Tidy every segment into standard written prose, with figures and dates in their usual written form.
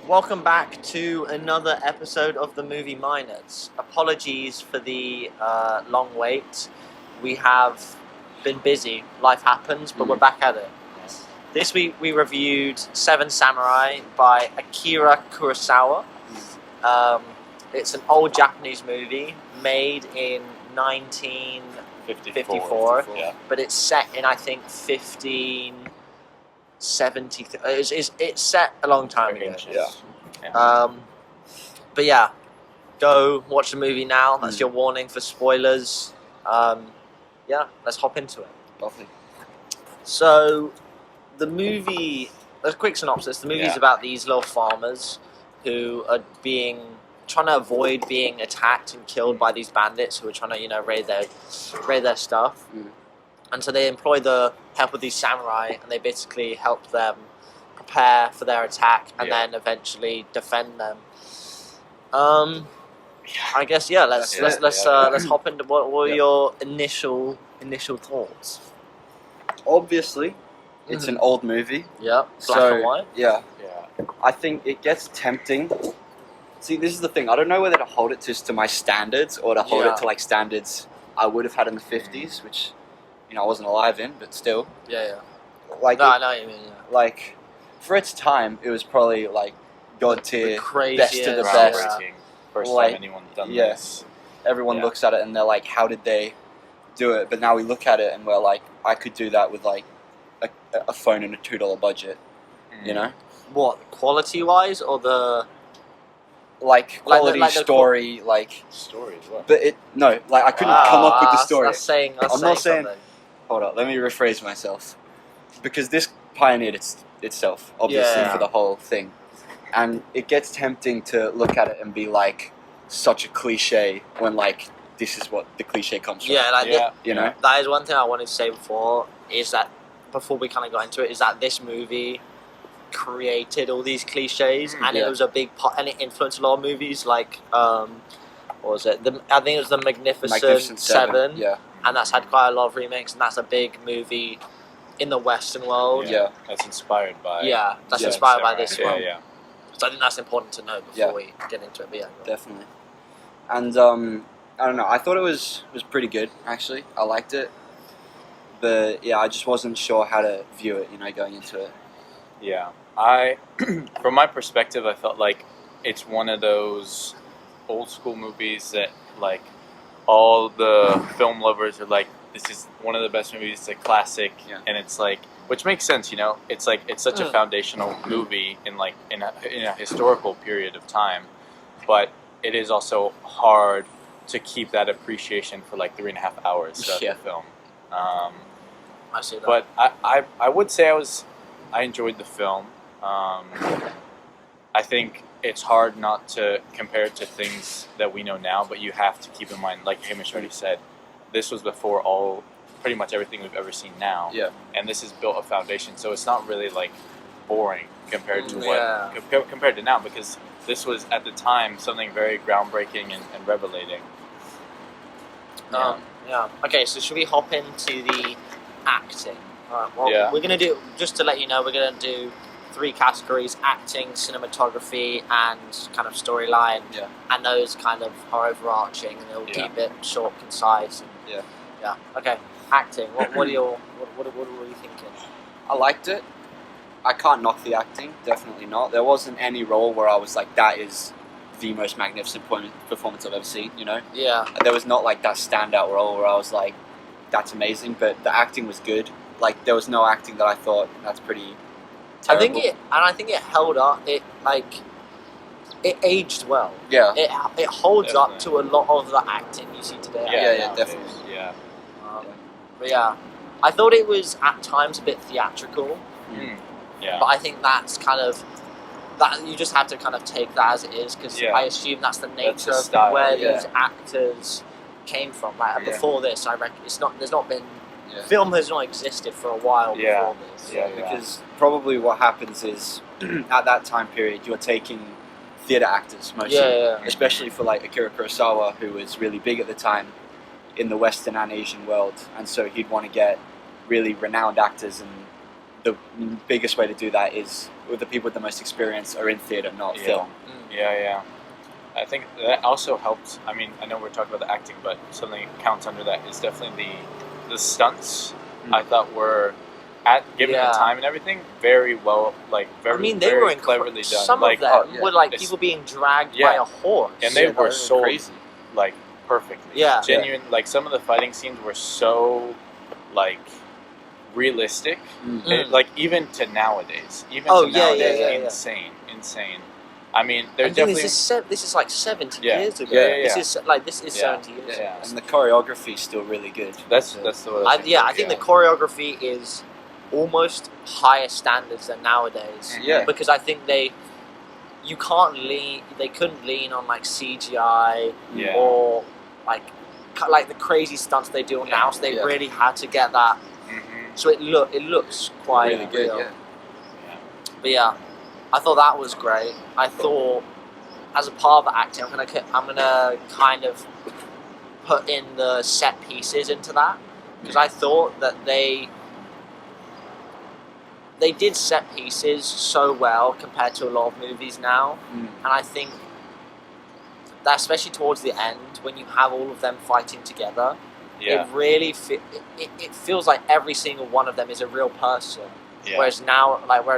Welcome back to another episode of the Movie Miners. Apologies for the long wait. We have been busy. Life happens, but we're back at it. Yes. This week we reviewed Seven Samurai by Akira Kurosawa. It's an old Japanese movie made in 1954, Yeah. but it's set in, I think, 1570. It's set a long time ago. Yeah. But yeah, go watch the movie now. That's your warning for spoilers. Yeah, let's hop into it. Lovely. So, the movie, a quick synopsis. The movie's about these little farmers who are trying to avoid being attacked and killed by these bandits who are trying to, raid their stuff. And so they employ the help of these samurai, and they basically help them prepare for their attack and then eventually defend them. I guess let's hop into what were your initial thoughts? Obviously, it's an old movie. Yeah, black and white. Yeah. I think it gets tempting. See, this is the thing. I don't know whether to hold it just to my standards or to hold it to like standards I would have had in the 50s, which I wasn't alive in, but still. Yeah. Like I know what you mean. Yeah. Like for its time, it was probably like god tier, The best of the craziest, best. First Like, time anyone's done yes. this. Everyone Yeah. looks at it and they're like, how did they do it? But now we look at it and we're like, I could do that with like a phone and a $2 budget, you know? What, quality wise or the Like quality like the story, like. Story as well. But I couldn't come up with the story. That's saying I'm not saying- something. Hold on, let me rephrase myself. Because this pioneered itself, obviously, Yeah. for the whole thing. And it gets tempting to look at it and be like, such a cliche, when like, this is what the cliche comes from. Yeah, like You know? that is one thing I wanted to say before we kind of got into it, is that this movie created all these cliches, and it was a big part, and it influenced a lot of movies like what was it? I think it was the Magnificent Seven, Yeah. and that's had quite a lot of remakes, and that's a big movie in the Western world. Yeah. That's inspired by. Yeah, that's Yeah. inspired by this Yeah, one. yeah. So I think that's important to know before we get into it. But yeah, Definitely. And I don't know, I thought it was pretty good, actually. I liked it. But yeah, I just wasn't sure how to view it, going into it. Yeah. From my perspective, I felt like it's one of those old school movies that like all the film lovers are like, this is one of the best movies. It's a classic, and it's like, which makes sense, It's like it's such a foundational movie in a historical period of time, but it is also hard to keep that appreciation for like 3.5 hours of the film. I see that. But I would say I enjoyed the film. I think it's hard not to compare it to things that we know now, but you have to keep in mind, like Hamish already said, this was before pretty much everything we've ever seen now. Yeah. And this has built a foundation, so it's not really like boring compared to compared to now, because this was at the time something very groundbreaking and revelating. Okay, so should we hop into the acting? Alright, well, Yeah. we're going to do, just to let you know, we're going to do 3 categories: acting, cinematography, and kind of storyline. Yeah. And those kind of are overarching, and they'll keep it short, concise. And, yeah. Okay, acting. What are you thinking? I liked it. I can't knock the acting, definitely not. There wasn't any role where I was like, that is the most magnificent performance I've ever seen, Yeah. There was not like that standout role where I was like, that's amazing, but the acting was good. Like, there was no acting that I thought, that's pretty terrible. I think it held up. It aged well. Yeah. It holds up to a lot of the acting you see today. Yeah, definitely. Yeah. But yeah, I thought it was at times a bit theatrical. Yeah. But I think that's kind of that you just have to kind of take that as it is, because I assume that's the nature the of style, where these actors came from. Like before this, I reckon there's not been film has not existed for a while before this. Yeah. Because probably what happens is at that time period you're taking theatre actors mostly, especially for like Akira Kurosawa, who was really big at the time in the Western and Asian world, and so he'd want to get really renowned actors and the biggest way to do that is with the people with the most experience are in theatre, not Yeah. film. Yeah. I think that also helps. I mean, I know we're talking about the acting, but something that counts under that is definitely the stunts. I thought were given the time and everything very well, like very. I mean, they very were cleverly done. Some like, of them were like It's- people being dragged by a horse, and they were so crazy. like perfectly. Yeah. Genuine. Like some of the fighting scenes were so like realistic. Like even to nowadays. Insane. I mean, there's definitely this is like 70 Yeah. years ago. Yeah. This is 70 years ago. Yeah. And the choreography is still really good. That's the what I think the choreography is almost higher standards than nowadays. Yeah. Because I think they couldn't lean on like CGI or like the crazy stunts they do now. So they really had to get that. So it looks quite really good. real. Yeah. But yeah, I thought that was great. I thought as a part of the acting, I'm gonna kind of put in the set pieces into that because I thought that they did set pieces so well compared to a lot of movies now, and I think that especially towards the end when you have all of them fighting together, it really it feels like every single one of them is a real person. Yeah. Whereas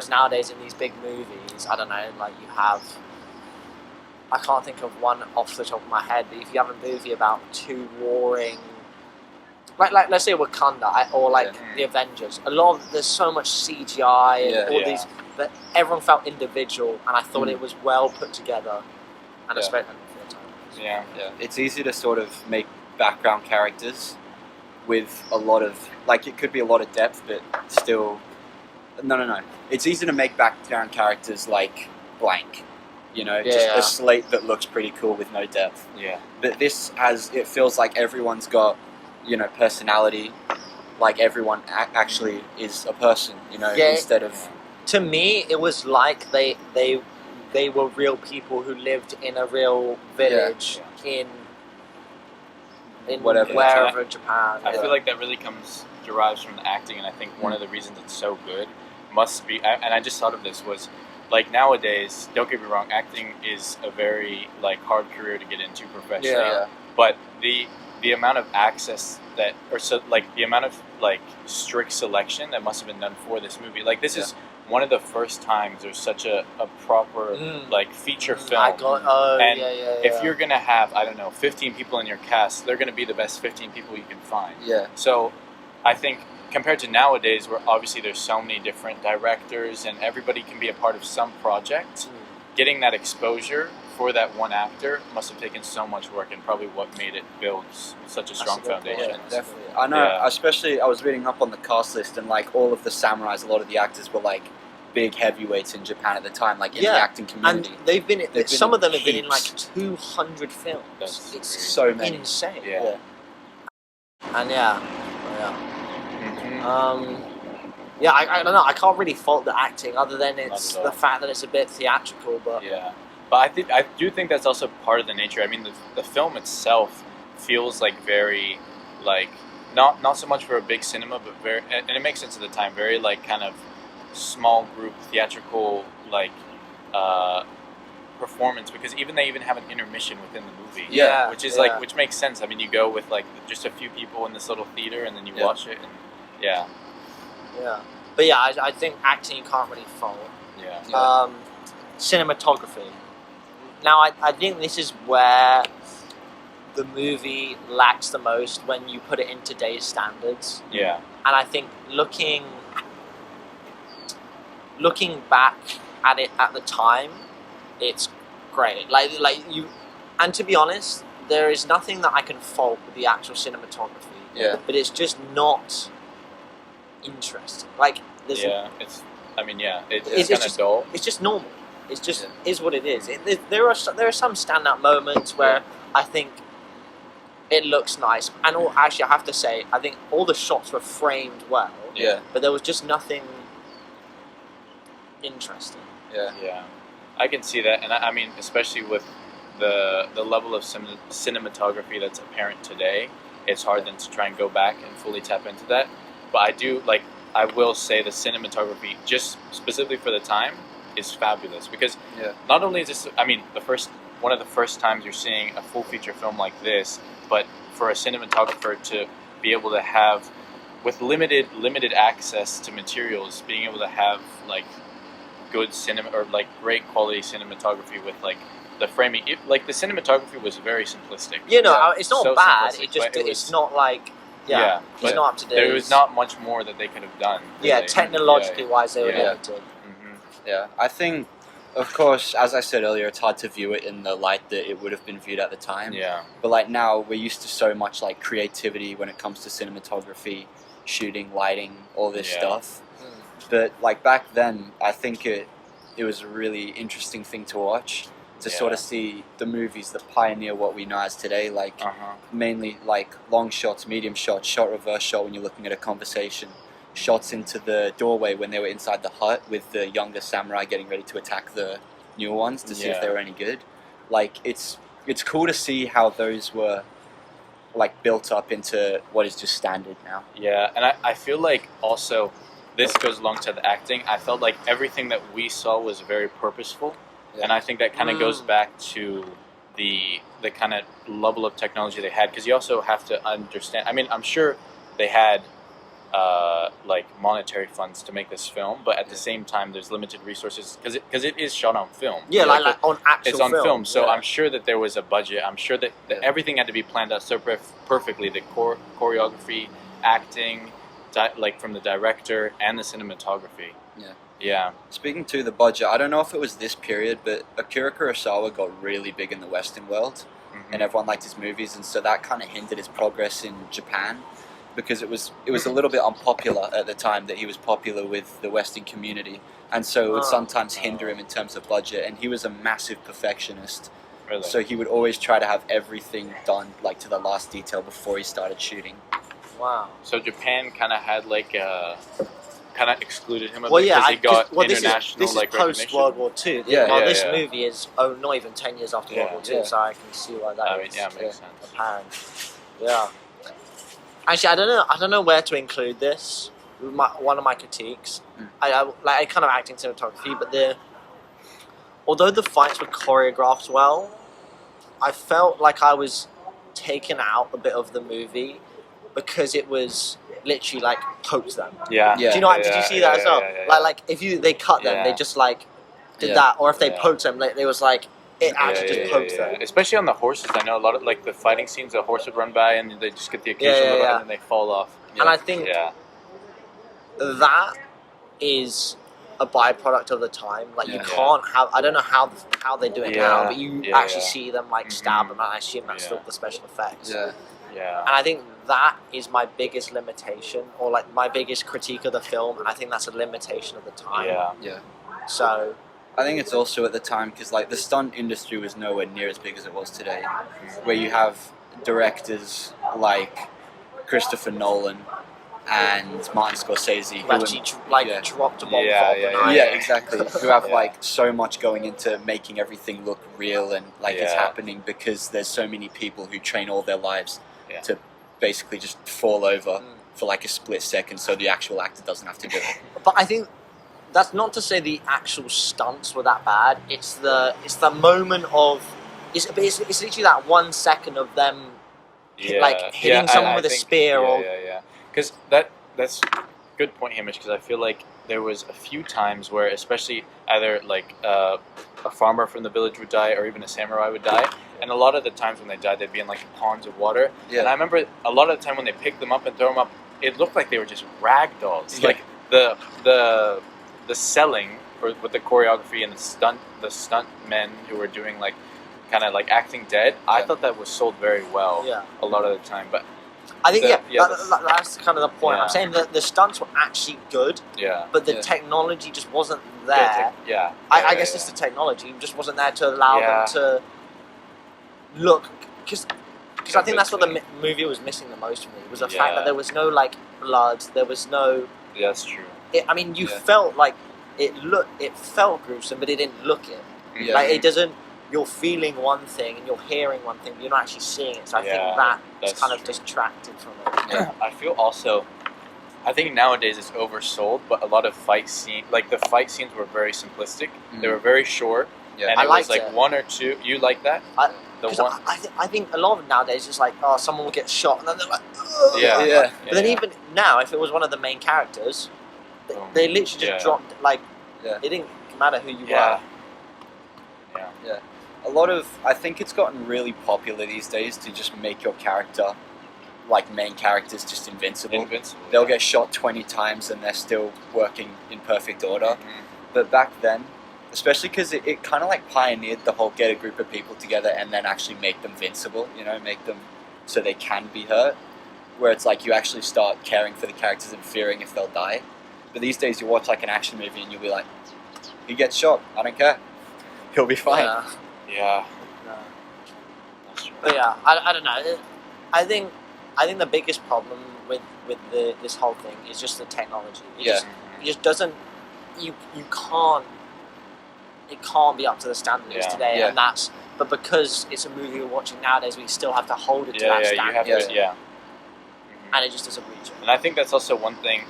nowadays in these big movies, I don't know, like you have, I can't think of one off the top of my head, but if you have a movie about two warring, like let's say Wakanda or like the Avengers, there's so much CGI and all these, but everyone felt individual, and I thought it was well put together, and especially Yeah. It's easy to sort of make background characters with a lot of, like, it could be a lot of depth, but still. No. It's easy to make background characters like blank, just a slate that looks pretty cool with no depth. Yeah. But it feels like everyone's got, personality, like everyone actually is a person, instead of. To me, it was like they were real people who lived in a real village in wherever in Japan. I feel like that really derives from the acting, and I think one of the reasons it's so good must be, and I just thought of this, was like nowadays, don't get me wrong, acting is a very like hard career to get into professionally, but the amount of access the amount of like strict selection that must have been done for this movie, like this is one of the first times there's such a proper like feature film. If you're gonna have, I don't know, 15 people in your cast, they're gonna be the best 15 people you can find. Yeah. So I think compared to nowadays, where obviously there's so many different directors and everybody can be a part of some project, getting that exposure for that one actor must have taken so much work, and probably what made it build such a strong foundation. Yeah, definitely. I know, especially I was reading up on the cast list, and like all of the samurais, a lot of the actors were like big heavyweights in Japan at the time, like in the acting community. And they've been some of them have been in like 200 films. It's so many. Insane. Yeah. And I don't know. I can't really fault the acting, other than it's the fact that it's a bit theatrical. But but I do think that's also part of the nature. I mean, the film itself feels like very like not so much for a big cinema, but very, and it makes sense at the time, very like kind of small group theatrical like performance, because they even have an intermission within the movie, which is like, which makes sense. I mean, you go with like just a few people in this little theater, and then you watch it, and but I think acting you can't really fault. Cinematography. Now I think this is where the movie lacks the most when you put it in today's standards. Yeah. And I think looking back at it at the time, it's great. Like you, and to be honest, there is nothing that I can fault with the actual cinematography. Yeah. But it's just not interesting. Like it's kind of dull. It's just normal. It's just is what it is. There are some standout moments where I think it looks nice, and actually I have to say I think all the shots were framed well. Yeah. But there was just nothing interesting. Yeah. I can see that, and I mean, especially with the level of cinematography that's apparent today, it's hard then to try and go back and fully tap into that. But I do like I will say the cinematography, just specifically for the time, is fabulous because not only is this, I mean, one of the first times you're seeing a full feature film like this, but for a cinematographer to be able to have, with limited access to materials, being able to have like good cinema or like great quality cinematography with like the framing, like the cinematography was very simplistic. It's not so bad. It's not like it's not up to date. There was not much more that they could have done. Yeah, technologically wise, they were limited. Yeah, I think, of course, as I said earlier, it's hard to view it in the light that it would have been viewed at the time. Yeah. But like now, we're used to so much like creativity when it comes to cinematography, shooting, lighting, all this stuff. But like back then, I think it was a really interesting thing to watch, to sort of see the movies that pioneer what we know as today, like mainly like long shots, medium shots, shot reverse shot when you're looking at a conversation, shots into the doorway when they were inside the hut with the younger samurai getting ready to attack the newer ones to see if they were any good. Like it's cool to see how those were like built up into what is just standard now. Yeah, and I feel like also this goes along to the acting. I felt like everything that we saw was very purposeful, and I think that kind of goes back to the kind of level of technology they had, because you also have to understand. I mean, I'm sure they had like monetary funds to make this film, but at the same time, there's limited resources because it is shot on film. Yeah, like on actual. It's on film, so I'm sure that there was a budget. I'm sure that everything had to be planned out so perfectly. The choreography, acting, like from the director and the cinematography. Yeah. Speaking to the budget, I don't know if it was this period, but Akira Kurosawa got really big in the Western world, and everyone liked his movies, and so that kind of hindered his progress in Japan, because it was a little bit unpopular at the time that he was popular with the Western community, and so it would sometimes hinder him in terms of budget. And he was a massive perfectionist, so he would always try to have everything done like to the last detail before he started shooting. Wow. So Japan kind of had like kind of excluded him a bit because he got international this is recognition. post World War II. This movie is not even 10 years after World War II, so I can see why that is. Makes sense. Apparent. Yeah. Actually, I don't know where to include this. One of my critiques, I kind of acting cinematography, but although the fights were choreographed well, I felt like I was taken out a bit of the movie because it was literally like poked them. Yeah. Do you know? Did you see that as well? Like if they cut them, they just like did that, or if they poked them, like, they was like. It actually just pokes them. Especially on the horses. I know a lot of like the fighting scenes, the horse would run by and they just get the occasional little and then they fall off. And I think that is a byproduct of the time. Like you can't have. I don't know how they do it now, but you actually see them like stab them, and I assume that's still the special effects. Yeah. And I think that is my biggest limitation, or like my biggest critique of the film. And I think that's a limitation of the time. Yeah. So. I think it's also at the time because like the stunt industry was nowhere near as big as it was today, where you have directors like Christopher Nolan and Martin Scorsese who actually dropped a bomb exactly, who have like so much going into making everything look real and like it's happening, because there's so many people who train all their lives to basically just fall over for like a split second so the actual actor doesn't have to do it. But I think that's not to say the actual stunts were that bad. It's the moment of it's literally that 1 second of them hitting someone with a spear because that's a good point, Hamish, because I feel like there was a few times where especially either like a farmer from the village would die or even a samurai would die, and a lot of the times when they died they'd be in like ponds of water, and I remember a lot of the time when they picked them up and throw them up, it looked like they were just rag dolls. Like the selling with the choreography and the stunt men who were doing like kind of like acting dead, I thought that was sold very well a lot of the time. But I think that's kind of the point. I'm saying that the stunts were actually good, but the technology just wasn't there. I guess it's the technology just wasn't there to allow them to look, because I think that's what the movie was missing the most for me, was the fact that there was no like blood, there was no. Yeah, that's true. I mean, you felt like it felt gruesome, but it didn't look it. Like it doesn't. You're feeling one thing and you're hearing one thing, but you're not actually seeing it. So I think that's kind of distracted from it. I feel also I think nowadays it's oversold, but a lot of fight scenes were very simplistic. They were very short, and I it was liked like it. one or two. You like that? I think a lot of it nowadays is like, oh, someone will get shot, and then they're like, ugh. Yeah. But then even now, if it was one of the main characters, they literally just dropped, like, Yeah. it didn't matter who you Yeah. were. Yeah. I think it's gotten really popular these days to just make your character, like main characters, just invincible. They'll get shot 20 times and they're still working in perfect order. But back then, especially because it kind of like pioneered the whole get a group of people together and then actually make them invincible, make them so they can be hurt, where it's like you actually start caring for the characters and fearing if they'll die. But these days you watch like an action movie and you'll be like, he gets shot, I don't care, he'll be fine. Yeah. That's true. But yeah, I don't know. I think the biggest problem with this whole thing is just the technology. It just doesn't. You can't. It can't be up to the standard it is today, and that's. But because it's a movie we're watching nowadays, we still have to hold it to that standard. And it just doesn't reach it. And I think that's also one thing.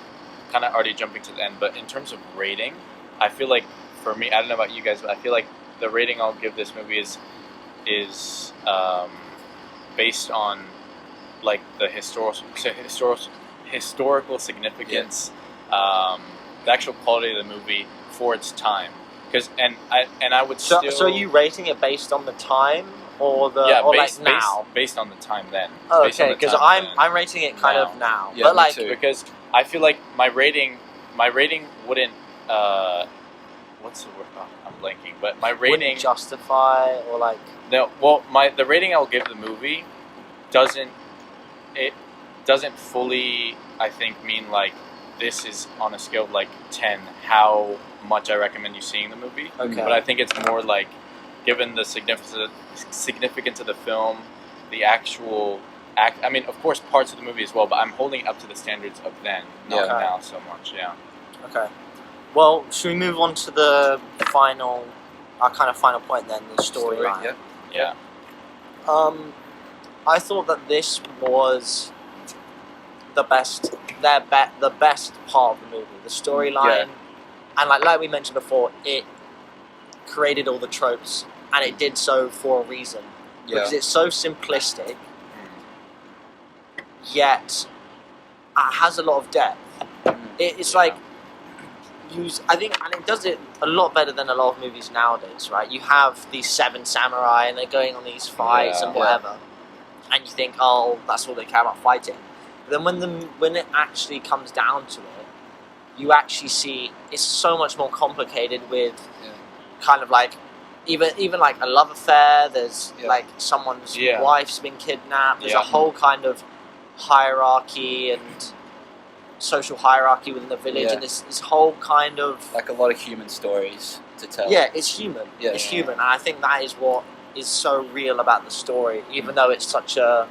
Kind of already jumping to the end, but in terms of rating, I feel like for me, I don't know about you guys, but I feel like the rating I'll give this movie is based on like the historical significance, the actual quality of the movie for its time. Because I would still. So are you rating it based on the time or now? Based on the time then. Oh, okay, because I'm rating it kind of now, but like because I feel like my rating wouldn't. What's the word? Oh, I'm blanking. But my rating wouldn't justify or like. No, well, the rating I'll give the movie doesn't fully, I think, mean like this is on a scale of like 10 how much I recommend you seeing the movie. Okay. But I think it's more like given the significance of the film, the actual act. I mean, of course, parts of the movie as well, but I'm holding it up to the standards of then, not now so much. Yeah. Okay. Well, should we move on to the our kind of final point then, the storyline? Yeah. I thought that this was the best part of the movie, the storyline, and like we mentioned before, it created all the tropes, and it did so for a reason because it's so simplistic, yet it has a lot of depth. It's like. I think, and it does it a lot better than a lot of movies nowadays, right? You have these 7 samurai and they're going on these fights and whatever, and you think, oh, that's all they care about, fighting. But then when it actually comes down to it, you actually see it's so much more complicated with kind of like even like a love affair. There's like someone's wife's been kidnapped. There's a whole kind of hierarchy and social hierarchy within the village, and this whole kind of like a lot of human stories to tell. Yeah, it's human. It's human, and I think that is what is so real about the story, even though it's such a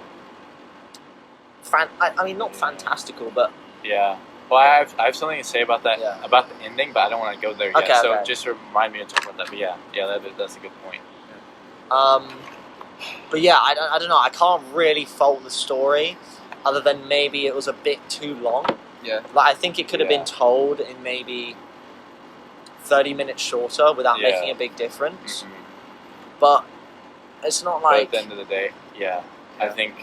I mean, not fantastical, but Well, I have something to say about that about the ending, but I don't want to go there yet. Okay, so just remind me to talk about that. But that's a good point. But yeah, I don't know. I can't really fault the story, other than maybe it was a bit too long. Like I think it could have been told in maybe 30 minutes shorter without making a big difference. But it's not like. But at the end of the day, I think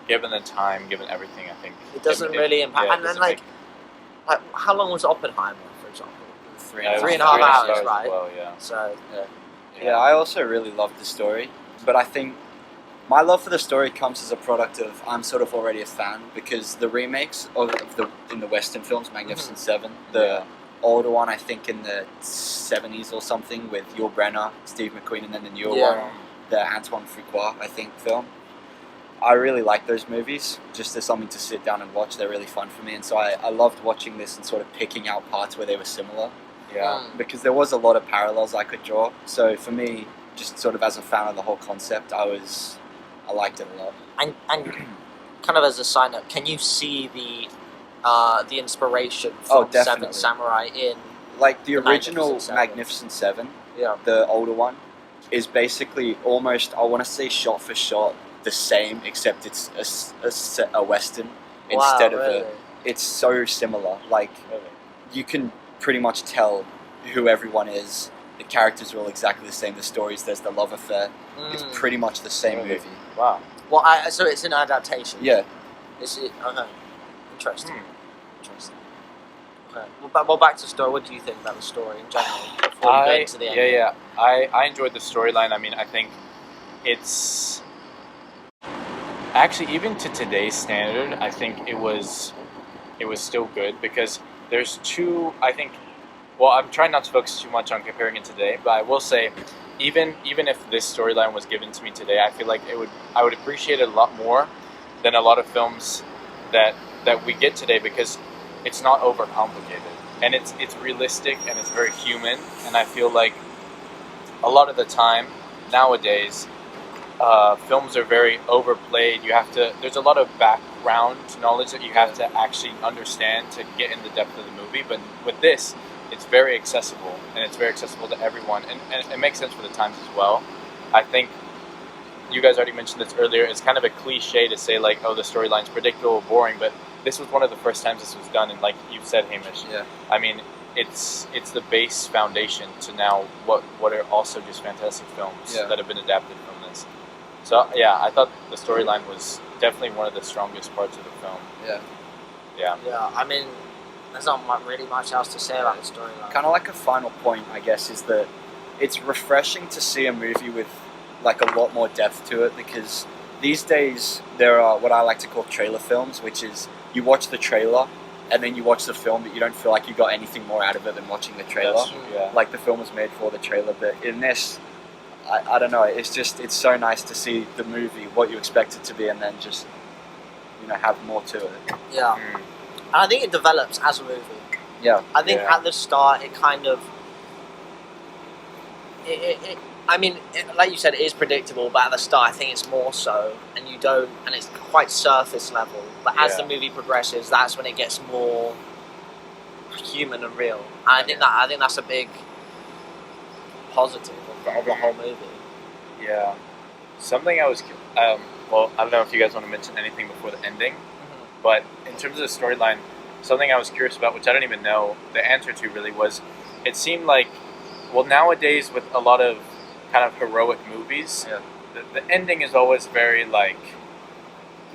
given the time, given everything, I think it doesn't really impact. And then like how long was Oppenheimer, for example? 3.5 hours, right? Well, So I also really loved the story, but I think my love for the story comes as a product of I'm sort of already a fan because the remakes in the Western films, Magnificent Seven, the older one I think in the 70s or something with Yul Brynner, Steve McQueen, and then the newer one, the Antoine Fuqua I think film. I really like those movies. Just as something to sit down and watch, they're really fun for me, and so I loved watching this and sort of picking out parts where they were similar. Because there was a lot of parallels I could draw. So for me, just sort of as a fan of the whole concept, I liked it a lot. And kind of as a side note, can you see the inspiration from Seven Samurai in like the original Magnificent Seven? The older one is basically almost, I want to say shot for shot the same, except it's a western instead of it's so similar. Like, you can pretty much tell who everyone is. The characters are all exactly the same. The stories, there's the love affair. It's pretty much the same movie. Wow. Well, so it's an adaptation. Yeah. Is it? Okay. Interesting. Interesting. Okay. Well, back to story. What do you think about the story in general? Before we go into the ending? Yeah. I enjoyed the storyline. I mean, I think it's actually, even to today's standard, I think it was still good, because there's two. I think. Well, I'm trying not to focus too much on comparing it today, but I will say, even if this storyline was given to me today, I feel like I would appreciate it a lot more than a lot of films that we get today, because it's not overcomplicated, and it's realistic, and it's very human. And I feel like a lot of the time nowadays, films are very overplayed. There's a lot of background knowledge that you have to actually understand to get in the depth of the movie. But with this, it's very accessible, and it's very accessible to everyone, and it makes sense for the times as well. I think you guys already mentioned this earlier. It's kind of a cliche to say, like, oh, the storyline's predictable, boring, but this was one of the first times this was done, and like you said, Hamish, I mean, it's the base foundation to now what are also just fantastic films that have been adapted from this. So yeah, I thought the storyline was definitely one of the strongest parts of the film. Yeah. I mean, there's not really much else to say about the storyline. Kind of like a final point, I guess, is that it's refreshing to see a movie with like a lot more depth to it, because these days there are what I like to call trailer films, which is you watch the trailer and then you watch the film, but you don't feel like you got anything more out of it than watching the trailer. Like, the film was made for the trailer, but in this, I don't know, it's so nice to see the movie, what you expect it to be, and then just, have more to it. Yeah. And I think it develops as a movie. Yeah. I think at the start it kind of... like you said, it is predictable, but at the start I think it's more so, and it's quite surface level. But as the movie progresses, that's when it gets more human and real. And I think that's a big positive of the whole movie. Yeah. Something I was... well, I don't know if you guys want to mention anything before the ending, but in terms of the storyline, something I was curious about, which I don't even know the answer to really, was it seemed like, well, nowadays with a lot of kind of heroic movies, the ending is always very, like,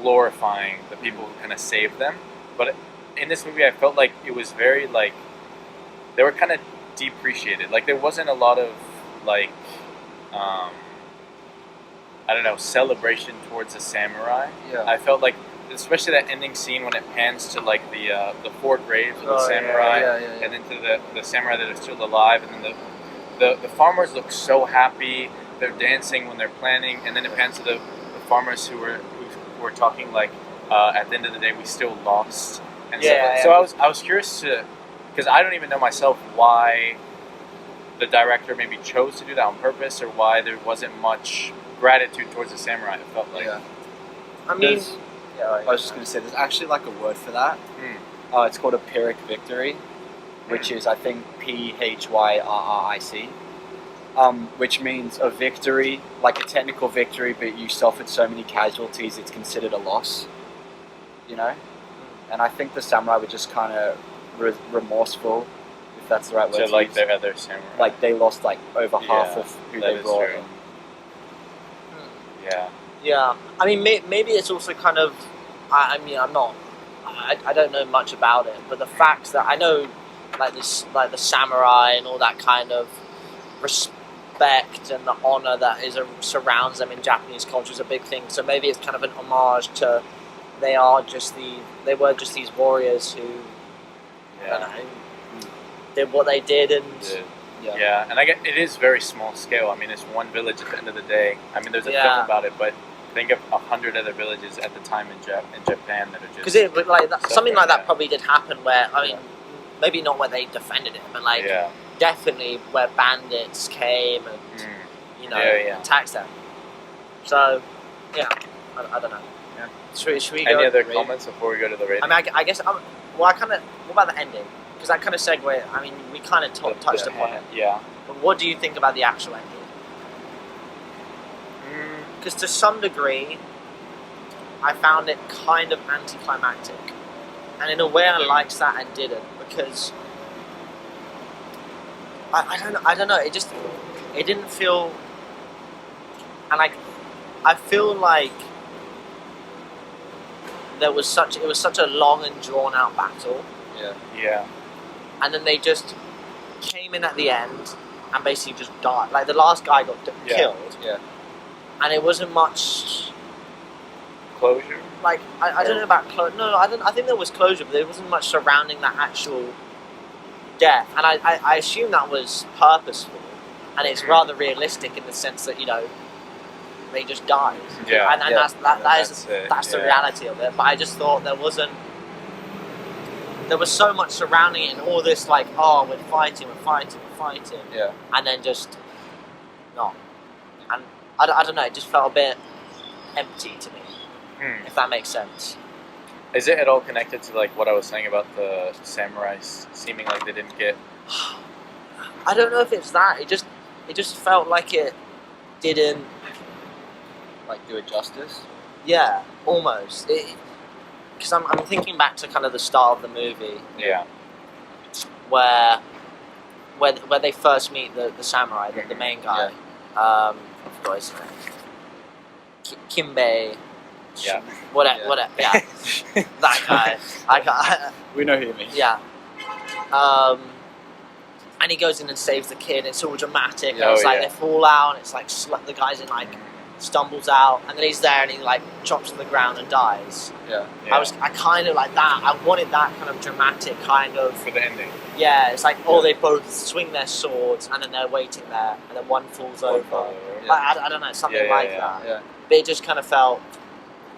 glorifying the people who kind of save them. But in this movie, I felt like it was very, like, they were kind of depreciated. Like, there wasn't a lot of, like, I don't know, celebration towards the samurai. I felt like, especially that ending scene when it pans to, like, the four graves of the samurai, and then to the samurai that are still alive, and then the farmers look so happy. They're dancing when they're planning, and then it pans to the farmers who were talking, like, at the end of the day, we still lost. And so I was curious because I don't even know myself why the director maybe chose to do that on purpose, or why there wasn't much gratitude towards the samurai. It felt like. I mean, I was just going to say, there's actually like a word for that. It's called a Pyrrhic victory, which is, I think, Phyrric, which means a victory, like a technical victory, but you suffered so many casualties, it's considered a loss. And I think the samurai were just kind of remorseful, if that's the right word. So, like, their other samurai. Like, they lost, like, over half of who they brought in. Yeah. I mean, maybe it's also kind of... I don't know much about it, but the fact that I know, like, the samurai and all that kind of respect and the honor that surrounds them in Japanese culture is a big thing. So maybe it's kind of an homage to they were just these warriors who did what they did, and and I get it is very small scale. I mean, it's one village at the end of the day. I mean, there's a film about it, but think of 100 other villages at the time in Japan that are just because something like that probably did happen. Where I mean, maybe not where they defended it, but like definitely where bandits came and attacked them. So I don't know. Should we go? Any other comments before we go to the rating? I mean, I guess what about the ending? Because that kind of segue. I mean, we kind of touched upon it. Yeah. But what do you think about the actual ending? Because to some degree, I found it kind of anticlimactic, and in a way I liked that and didn't, because I don't know. It didn't feel, and I feel like it was such a long and drawn out battle, Yeah. and then they just came in at the end and basically just died. Like the last guy got killed, and it wasn't much Closure. like I don't know about closure. No, I think there was closure, but there wasn't much surrounding that actual death, and I assume that was purposeful, and it's rather realistic in the sense that they just died. Yeah. And that's the Yeah. reality of it. But I just thought there was so much surrounding it, and all this like, oh, we're fighting, Yeah. and then just not. And I don't know, it just felt a bit empty to me, if that makes sense. Is it at all connected to like what I was saying about the samurais seeming like they didn't get? I don't know if it's that. It just felt like it didn't. Like do it justice. Yeah, almost. Because I'm thinking back to kind of the start of the movie Yeah. where they first meet the samurai, the main guy. I forgot his name. Kimbei. Yeah. Whatever. Yeah. That guy. We know who you mean. Yeah. And he goes in and saves the kid. It's all dramatic. Yeah, and it's oh, like yeah. they fall out. And it's like the guy's in like stumbles out, and then he's there and he like drops to the ground and dies. Yeah. I kind of like that. I wanted that kind of dramatic kind of. For the ending. Yeah, it's like they both swing their swords and then they're waiting there, and then one falls over. Yeah. I don't know, something Yeah, like yeah. that. Yeah. But it just kind of felt.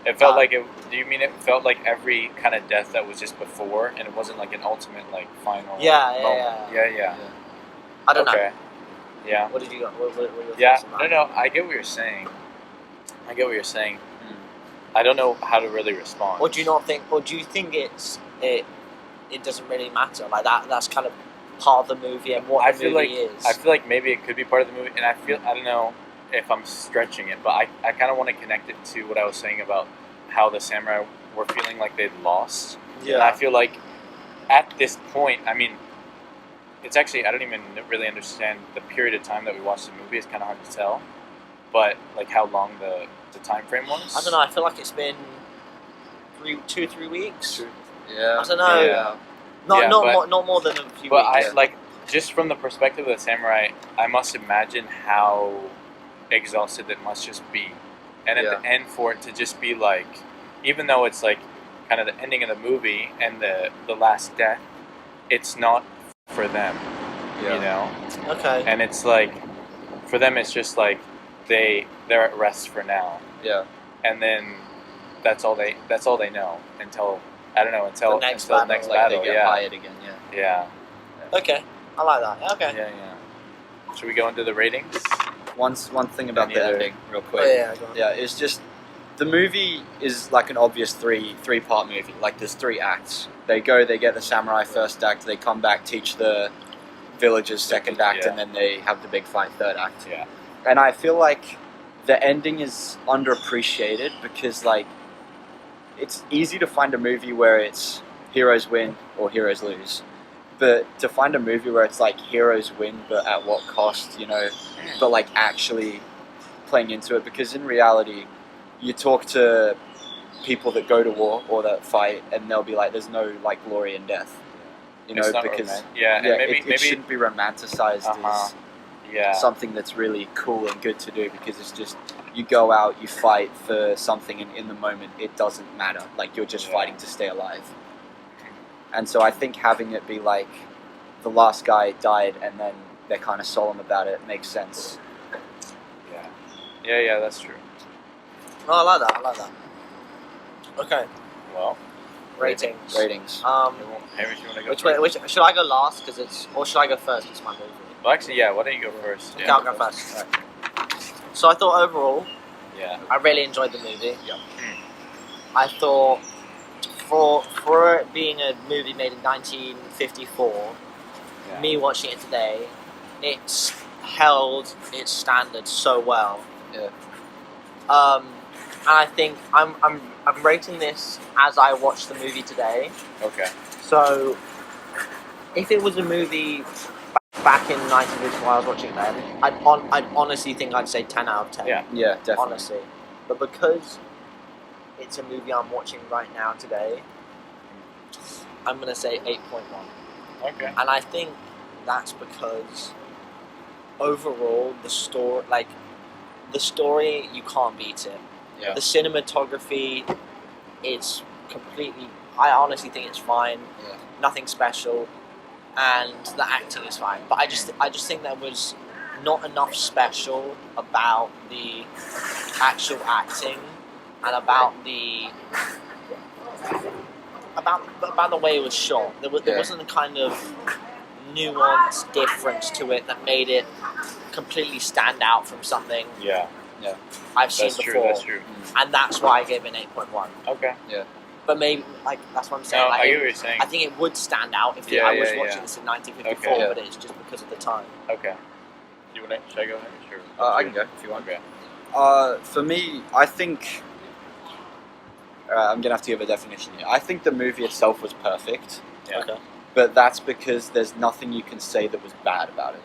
It felt like it. Do you mean it felt like every kind of death that was just before, and it wasn't like an ultimate like final? Yeah. moment? Yeah. I don't know. Okay. Yeah. What did you got? What were your Yeah. thoughts on that? No. I get what you're saying. I don't know how to really respond. Or do you not think? Or do you think it doesn't really matter? Like that's kind of part of the movie and what the movie is. I feel like maybe it could be part of the movie, and I don't know if I'm stretching it, but I kind of want to connect it to what I was saying about how the samurai were feeling like they'd lost. Yeah. And I feel like at this point, I mean, it's actually, I don't even really understand the period of time that we watched the movie. It's kind of hard to tell, but like how long the time frame was. I don't know. I feel like it's been 2-3 weeks. Yeah. I don't know. Yeah. Not more than a few But weeks. I like, just from the perspective of the samurai, I must imagine how exhausted it must just be, and at the end for it to just be like, even though it's like kind of the ending of the movie and the last death, it's not for them, you know. Okay. And it's like, for them, it's just like they're at rest for now. Yeah. And then that's all they know until The next battle. next Like battle. they get Yeah. hired again. Yeah. Yeah. Okay. I like that. Okay. Yeah. Should we go into the ratings? One thing about Any the other- ending, real quick. Oh, yeah. Go on. Yeah, it's just the movie is like an obvious three-part movie. Like there's 3 acts. They get the samurai first act. They come back, teach the villagers second act, Yeah. and then they have the big fight third act. Yeah. And I feel like the ending is underappreciated because like it's easy to find a movie where it's heroes win or heroes lose. But to find a movie where it's like heroes win but at what cost, but like actually playing into it, because in reality you talk to people that go to war or that fight and they'll be like there's no like glory in death. It's not because and maybe it shouldn't be romanticized as something that's really cool and good to do, because it's just you go out, you fight for something, and in the moment it doesn't matter. Like you're just fighting to stay alive. And so I think having it be like the last guy died and then they're kind of solemn about it makes sense. Yeah, that's true. Oh, I like that. Okay. Well, Ratings. Ratings. Hamish, you want to go Which first? way? Should I go last? Or should I go first? It's my movie. Well, actually, yeah. Why don't you go first? Okay, Yeah. I'll go first. Right. So I thought overall, Yeah. I really enjoyed the movie. Yeah. I thought for it being a movie made in 1954, Yeah. me watching it today, it's held its standards so well. Yeah. I think I'm rating this as I watched the movie today. Okay. So, if it was a movie back in 1954, I was watching it then, I'd honestly think I'd say 10 out of 10. Yeah. Yeah, definitely. Honestly. But because it's a movie I'm watching right now today, I'm going to say 8.1. Okay. And I think that's because overall, the story, you can't beat it. Yeah. The cinematography, it's completely, I honestly think it's fine. Yeah. Nothing special. And the acting is fine. But I just think there was not enough special about the actual acting and about the way it was shot. There wasn't a kind of nuanced difference to it that made it completely stand out from something Yeah. I've seen That's true. before. That's true. And that's why I gave it an 8.1. Okay. But maybe, that's what I'm saying. No, like, I get what you're saying. I think it would stand out if Yeah, I was yeah, watching yeah. this in 1954, Okay. but it's just because of the time. Okay. Should I go ahead? Sure. I can go if you want. Okay. For me, I think I'm gonna have to give a definition here. I think the movie itself was perfect, Yeah. Okay. but that's because there's nothing you can say that was bad about it.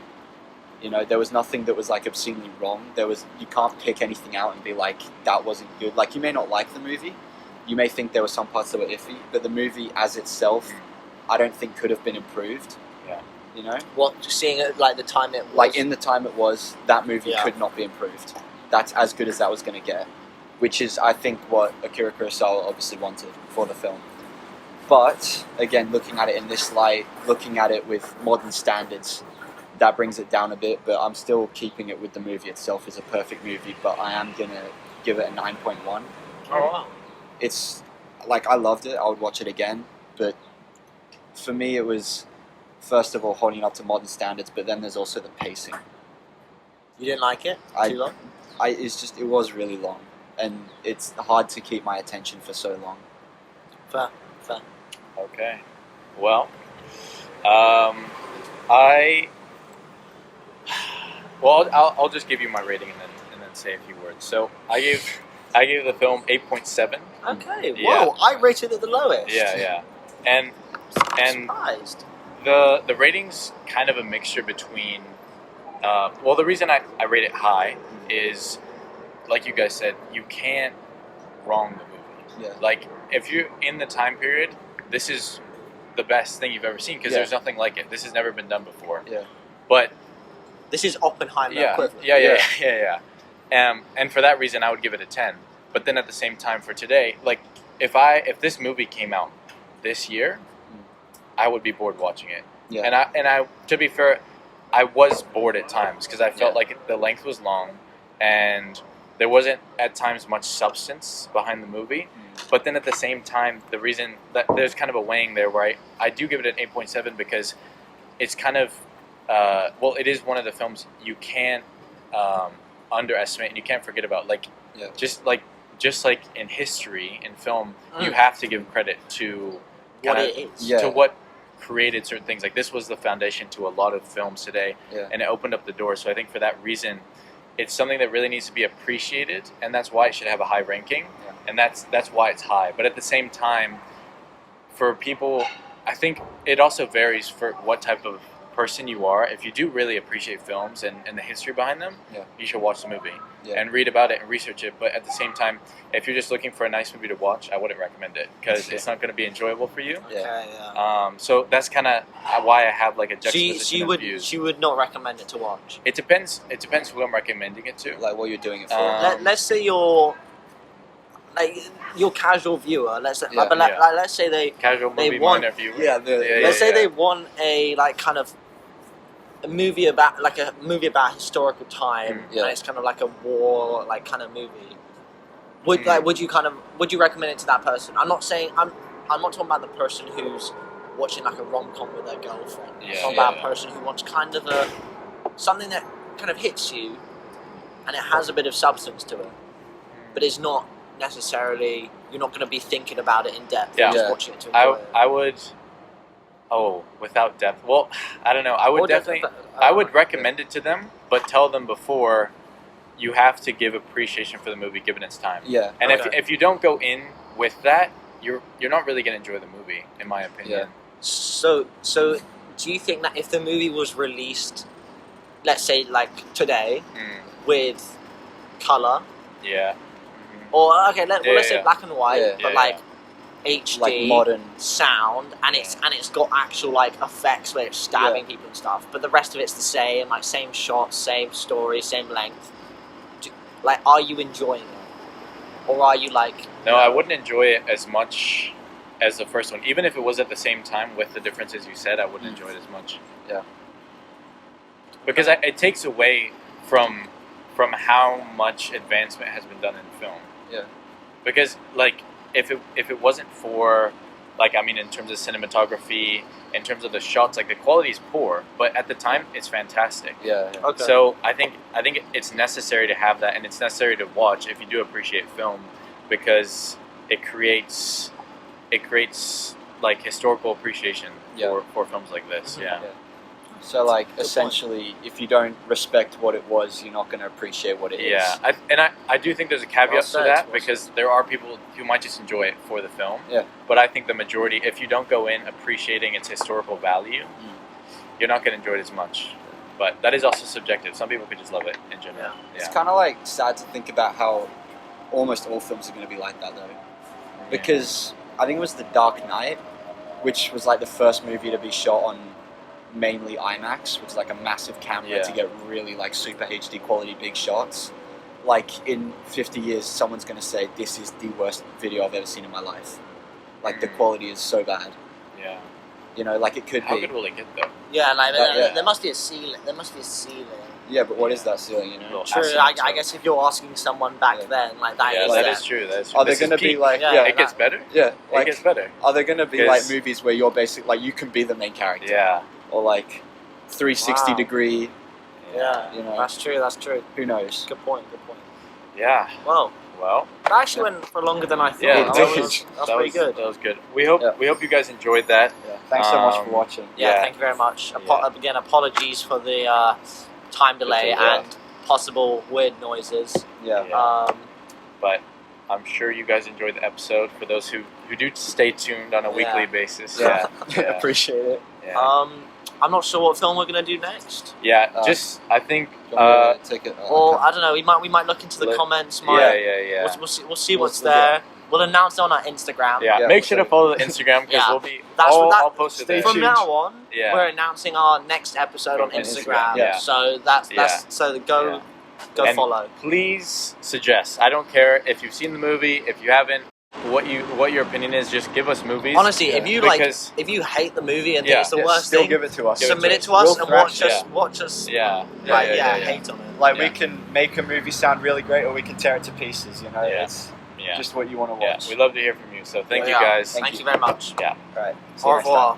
You know, there was nothing that was like obscenely wrong. You can't pick anything out and be like, that wasn't good. Like, you may not like the movie, you may think there were some parts that were iffy, but the movie as itself, I don't think could have been improved. Yeah. You know, Just seeing it like the time it was. like in the time it was, that movie Yeah. could not be improved. That's as good as that was going to get, which is, I think, what Akira Kurosawa obviously wanted for the film. But again, looking at it in this light, looking at it with modern standards, that brings it down a bit. But I'm still keeping it with the movie itself as a perfect movie. But I am gonna give it a 9.1. Oh, wow. It's like, I loved it. I would watch it again. But for me, it was first of all holding up to modern standards. But then there's also the pacing. You didn't like it? I- Too long? It was really long, and it's hard to keep my attention for so long. Fair. Okay. Well, I'll just give you my rating and then say a few words. So I gave the film 8.7. Okay. Yeah. Whoa, I rated it the lowest. Yeah. And Surprised. the rating's kind of a mixture between. The reason I rate it high is, like you guys said, you can't wrong the movie. Yeah. Like, if you're in the time period, this is the best thing you've ever seen because Yeah. there's nothing like it. This has never been done before. Yeah. But This is Oppenheimer equivalent. yeah. And for that reason, I would give it a 10. But then at the same time, for today, like, if this movie came out this year, I would be bored watching it. Yeah. And I to be fair, I was bored at times because I felt like the length was long, and there wasn't at times much substance behind the movie. But then at the same time, the reason that there's kind of a weighing there where I do give it an 8.7 because it's kind of it is one of the films you can't underestimate and you can't forget about. Like, Yeah. just like in history, in film, you have to give credit to What kind it is. Yeah. to what created certain things. Like, this was the foundation to a lot of films today, Yeah. and it opened up the door. So I think for that reason, it's something that really needs to be appreciated, and that's why it should have a high ranking, Yeah. and that's why it's high. But at the same time, for people, I think it also varies for what type of person you are. If you do really appreciate films and the history behind them, Yeah. you should watch the movie Yeah. and read about it and research it. But at the same time, if you're just looking for a nice movie to watch, I wouldn't recommend it because it's not going to be enjoyable for you. Yeah. Okay, yeah. So that's kind of why I have like a So juxtaposition of views. you would not recommend it to watch. It depends who I'm recommending it to. Like, what you're doing it for. Let's say you're your casual viewer. Let's say, Yeah. let's say they Casual They movie want- minor viewer. let's say they want a kind of a movie about historical time, Yeah. and it's kind of like a war kind of movie. Would you recommend it to that person? I'm not saying I'm not talking about the person who's watching like a rom-com with their girlfriend. I'm Yeah, talking about yeah. a person who wants kind of something that kind of hits you, and it has a bit of substance to it, but it's not necessarily, you're not going to be thinking about it in depth. Yeah. You're just Yeah. watching it to enjoy it. I would. Oh, without depth. Well, I don't know. I would Or definitely. depth, I would recommend it to them, but tell them before you have to give appreciation for the movie given its time. Yeah. And Okay. if you don't go in with that, you're not really going to enjoy the movie, in my opinion. Yeah. So do you think that if the movie was released, let's say like today, with color, Yeah. or okay, let's say yeah. black and white, Yeah. but Yeah, like HD, Like modern. sound, and it's got actual like effects where it's stabbing people and stuff, but the rest of it's the same, like same shots, same story, same length. Like, are you enjoying it, or are you like? No, I wouldn't enjoy it as much as the first one. Even if it was at the same time with the differences you said, I wouldn't enjoy it as much. Yeah. Because it takes away from how much advancement has been done in film. Yeah. Because like if it wasn't for like I mean in terms of cinematography, in terms of the shots, like the quality is poor, but at the time it's fantastic. Yeah. Okay. So I think it's necessary to have that, and it's necessary to watch if you do appreciate film, because it creates like historical appreciation for films like this. Mhm. Yeah. So like Good essentially, if you don't respect what it was, you're not going to appreciate what it is. Yeah, I do think there's a caveat Well to said, that well because there are people who might just enjoy it for the film. Yeah. But I think the majority, if you don't go in appreciating its historical value, you're not going to enjoy it as much. But that is also subjective. Some people could just love it in general. Yeah. It's kind of like sad to think about how almost all films are going to be like that though, because I think it was The Dark Knight, which was like the first movie to be shot on mainly IMAX, which is like a massive camera to get really like super HD quality big shots. Like in 50 years, someone's going to say this is the worst video I've ever seen in my life. Like the quality is so bad. Yeah. You know, like it could How be. good will it get though? Yeah, like Yeah. there must be a ceiling. There must be a ceiling. Yeah, but what is that ceiling? You know. Little True. asymptote. I guess if you're asking someone back then, like that Yeah, is that that. is true. That is true. Are there This going to is be peak. like Yeah, It gets better. yeah, It like gets better. are there going to be like Because- movies where you're basically like you can be the main character? Yeah. Or like 360 Wow. degree. Yeah, You know. that's true. That's true. Who knows? Good point. Good point. Yeah. Well, Well. that actually went for longer than I thought. Yeah, that it did. was that pretty was good. That was good. We hope you guys enjoyed that. Yeah. Thanks so much for Um, watching. Yeah, Yeah. thank you very much. Yeah. Again, apologies for the time delay Yeah. and possible weird noises. Yeah. Yeah. But I'm sure you guys enjoyed the episode. For those who do stay tuned on a weekly basis. Yeah. Yeah. Appreciate it. Yeah. I'm not sure what film we're gonna do next. Yeah, just I think. Take it. Or I don't know. We might look into the comments. Yeah. We'll see what's We'll- there. We'll announce it on our Instagram. Yeah, Yeah, make we'll sure to see. follow the Instagram because Yeah. we'll be. That's what that- I'll post it stay there. From tuned. now on, Yeah. we're announcing our next episode on From Instagram. Yeah. So that's Yeah. so go And follow. Please suggest. I don't care if you've seen the movie, if you haven't. What your opinion is? Just give us movies. Honestly, if you Because- if you hate the movie and Yeah. think it's the worst still thing, give it to us. Give it submit to it to us We'll and thrash watch us. Yeah. Hate on it. Like Yeah. we can make a movie sound really great, or we can tear it to pieces. You know, Yeah. it's Yeah. just what you want to Yeah. watch. We love to hear from you. So thank you Yeah. guys. Thank you very much. Right. See Au you next time. revoir.